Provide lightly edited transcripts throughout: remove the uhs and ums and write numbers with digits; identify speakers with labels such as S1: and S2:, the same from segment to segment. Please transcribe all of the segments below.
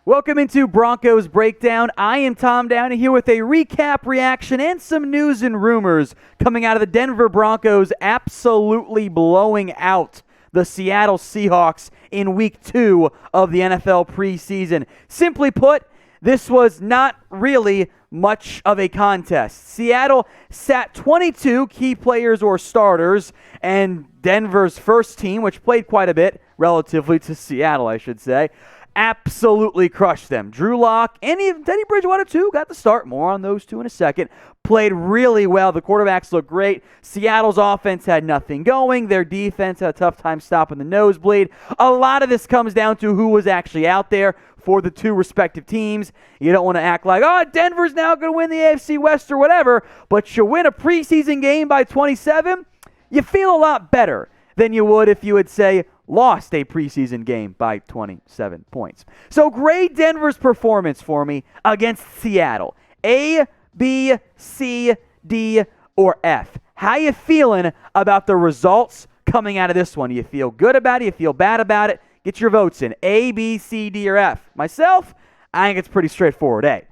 S1: Welcome into Broncos Breakdown. I am Tom Downey here with a recap, reaction, and some news and rumors coming out of the Denver Broncos absolutely blowing out the Seattle Seahawks in Week 2 of the NFL preseason. Simply put, this was not really much of a contest. Seattle sat 22 key players or starters, and Denver's first team, which played quite a bit, relatively to Seattle, I should say, absolutely crushed them. Drew Lock and even Teddy Bridgewater, too, got the start. More on those two in a second. Played really well. The quarterbacks looked great. Seattle's offense had nothing going. Their defense had a tough time stopping the nosebleed. A lot of this comes down to who was actually out there for the two respective teams. You don't want to act like, oh, Denver's now going to win the AFC West or whatever, but you win a preseason game by 27, you feel a lot better than you would if you would, say, lost a preseason game by 27 points. So grade Denver's performance for me against Seattle. A, B, C, D, or F. How you feeling about the results coming out of this one? Do you feel good about it? Do you feel bad about it? Get your votes in. A, B, C, D, or F. Myself, I think it's pretty straightforward. A.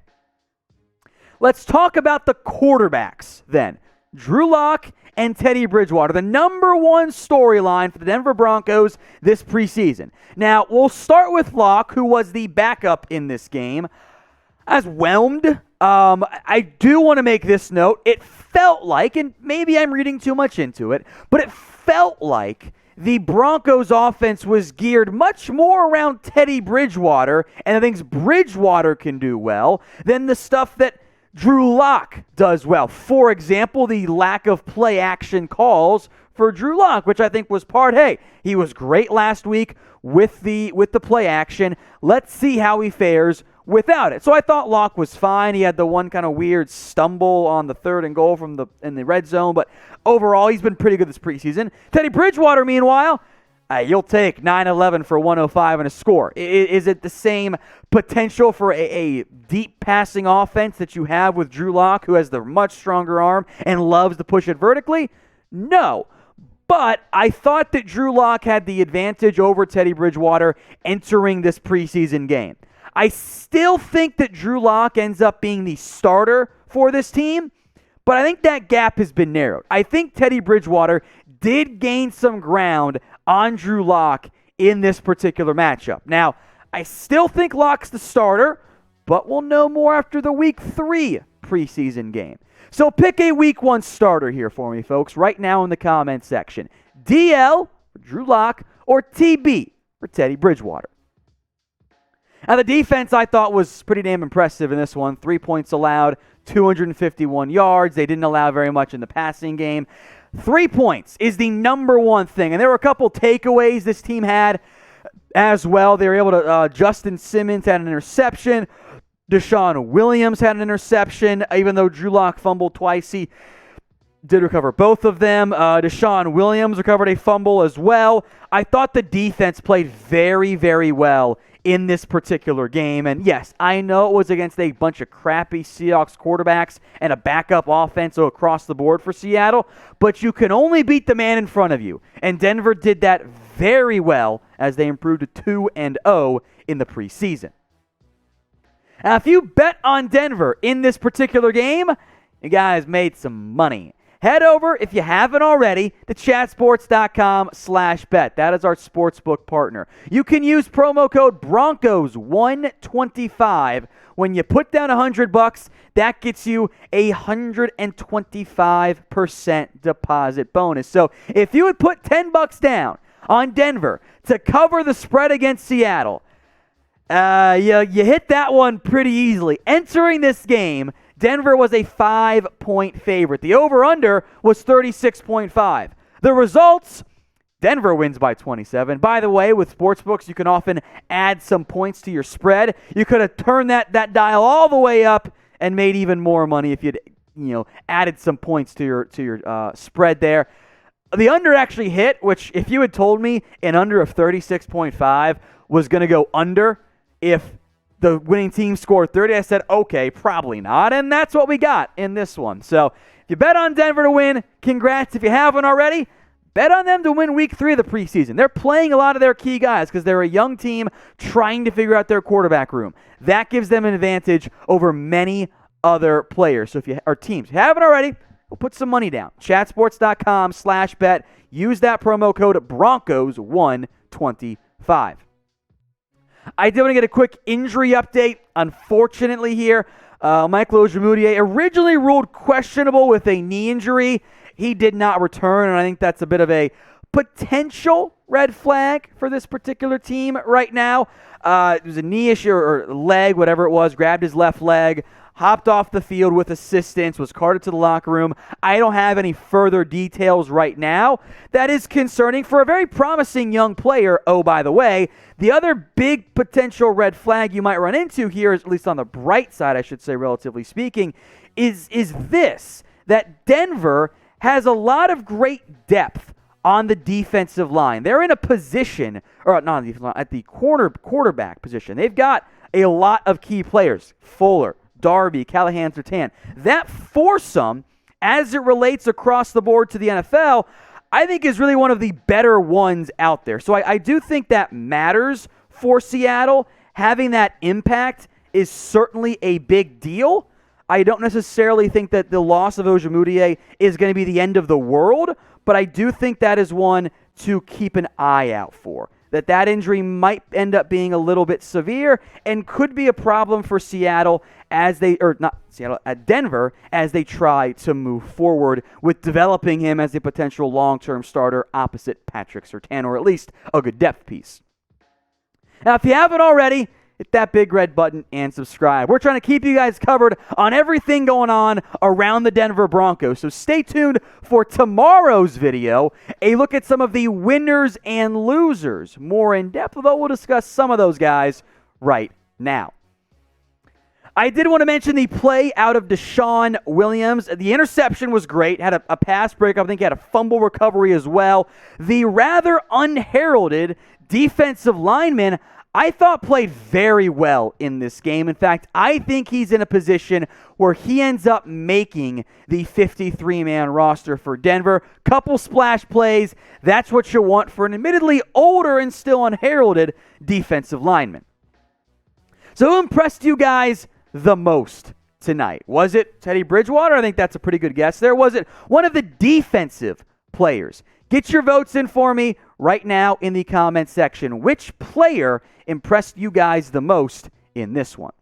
S1: Let's talk about the quarterbacks then. Drew Lock and Teddy Bridgewater, the number one storyline for the Denver Broncos this preseason. Now, we'll start with Lock, who was the backup in this game. As whelmed, I do want to make this note. It felt like, and maybe I'm reading too much into it, but it felt like the Broncos offense was geared much more around Teddy Bridgewater and the things Bridgewater can do well than the stuff that Drew Lock does well. For example, the lack of play action calls for Drew Lock, which I think was part, hey, he was great last week with the play action. Let's see how he fares without it. So I thought Lock was fine. He had the one kind of weird stumble on the 3rd and goal in the red zone, but overall he's been pretty good this preseason. Teddy Bridgewater, meanwhile, you'll take 9-11 for 105 and a score. Is it the same potential for a deep passing offense that you have with Drew Lock, who has the much stronger arm and loves to push it vertically? No. But I thought that Drew Lock had the advantage over Teddy Bridgewater entering this preseason game. I still think that Drew Lock ends up being the starter for this team, but I think that gap has been narrowed. I think Teddy Bridgewater did gain some ground on Drew Lock in this particular matchup. Now, I still think Lock's the starter, but we'll know more after the Week 3 preseason game. So pick a Week 1 starter here for me, folks, right now in the comment section. DL for Drew Lock or TB for Teddy Bridgewater. Now, the defense I thought was pretty damn impressive in this one. 3 points allowed, 251 yards. They didn't allow very much in the passing game. 3 points is the number one thing. And there were a couple takeaways this team had as well. They were able to, Justin Simmons had an interception. Deshaun Williams had an interception. Even though Drew Lock fumbled twice, he did recover both of them. Deshaun Williams recovered a fumble as well. I thought the defense played very, very well in this particular game. And yes, I know it was against a bunch of crappy Seahawks quarterbacks and a backup offense across the board for Seattle, but you can only beat the man in front of you. And Denver did that very well as they improved to 2-0 in the preseason. Now, if you bet on Denver in this particular game, you guys made some money. Head over, if you haven't already, to chatsports.com/bet. That is our sportsbook partner. You can use promo code Broncos125 when you put down $100. That gets you a 125% deposit bonus. So if you would put $10 down on Denver to cover the spread against Seattle, you hit that one pretty easily. Entering this game, Denver was a 5-point favorite. The over-under was 36.5. The results, Denver wins by 27. By the way, with sportsbooks, you can often add some points to your spread. You could have turned that dial all the way up and made even more money if you'd added some points to your spread there. The under actually hit, which if you had told me an under of 36.5 was going to go under if the winning team scored 30, I said, okay, probably not. And that's what we got in this one. So if you bet on Denver to win, congrats. If you haven't already, Bet on them to win week 3 of the preseason. They're playing a lot of their key guys because they're a young team trying to figure out their quarterback room. That gives them an advantage over many other players. So if you are teams, if you haven't already, we'll put some money down. Chatsports.com/bet. Use that promo code Broncos125. I did want to get a quick injury update. Unfortunately here, Michael Ojemudia, originally ruled questionable with a knee injury. He did not return, and I think that's a bit of a potential red flag for this particular team right now. It was a knee issue or leg, whatever it was, grabbed his left leg, hopped off the field with assistance, was carted to the locker room. I don't have any further details right now. That is concerning for a very promising young player. Oh, by the way, the other big potential red flag you might run into here, at least on the bright side, I should say, relatively speaking, is this, that Denver has a lot of great depth on the defensive line. They're in a position, or not on the defensive line, at the quarterback position. They've got a lot of key players. Fuller, Darby, Callahan, Sertan. That foursome, as it relates across the board to the NFL, I think is really one of the better ones out there. So I do think that matters for Seattle. Having that impact is certainly a big deal. I don't necessarily think that the loss of Ojemudia is going to be the end of the world, but I do think that is one to keep an eye out for. That injury might end up being a little bit severe and could be a problem for Seattle at Denver as they try to move forward with developing him as a potential long-term starter opposite Patrick Surtain, or at least a good depth piece. Now, if you haven't already, hit that big red button and subscribe. We're trying to keep you guys covered on everything going on around the Denver Broncos. So stay tuned for tomorrow's video, a look at some of the winners and losers. More in depth, although we'll discuss some of those guys right now. I did want to mention the play out of Deshaun Williams. The interception was great. Had a pass breakup. I think he had a fumble recovery as well. The rather unheralded defensive lineman, I thought, played very well in this game. In fact, I think he's in a position where he ends up making the 53-man roster for Denver. Couple splash plays. That's what you want for an admittedly older and still unheralded defensive lineman. So who impressed you guys the most tonight? Was it Teddy Bridgewater? I think that's a pretty good guess there. Was it one of the defensive players? Get your votes in for me right now in the comment section. Which player impressed you guys the most in this one?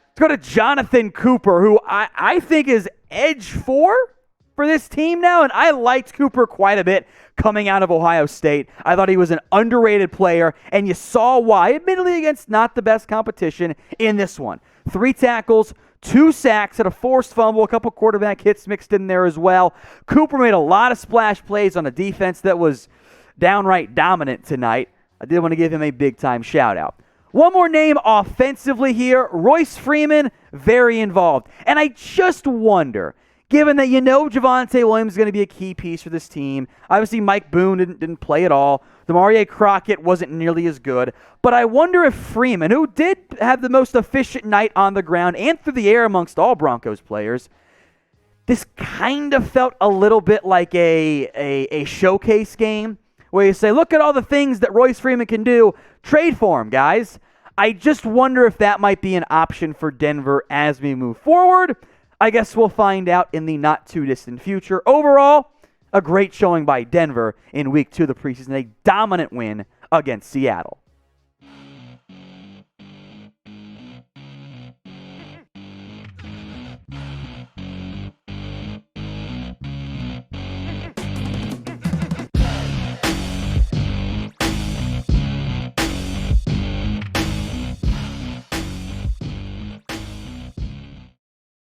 S1: Let's go to Jonathan Cooper, who I think is edge 4 for this team now, and I liked Cooper quite a bit coming out of Ohio State. I thought he was an underrated player, and you saw why, admittedly against not the best competition in this one. 3 tackles, 2 sacks, had a forced fumble, a couple quarterback hits mixed in there as well. Cooper made a lot of splash plays on a defense that was downright dominant tonight. I did want to give him a big-time shout-out. One more name offensively here, Royce Freeman, very involved. And I just wonder, given that Javonte Williams is going to be a key piece for this team. Obviously, Mike Boone didn't play at all. Demarie Crockett wasn't nearly as good. But I wonder if Freeman, who did have the most efficient night on the ground and through the air amongst all Broncos players, this kind of felt a little bit like a showcase game where you say, look at all the things that Royce Freeman can do. Trade for him, guys. I just wonder if that might be an option for Denver as we move forward. I guess we'll find out in the not-too-distant future. Overall, a great showing by Denver in Week 2 of the preseason, a dominant win against Seattle.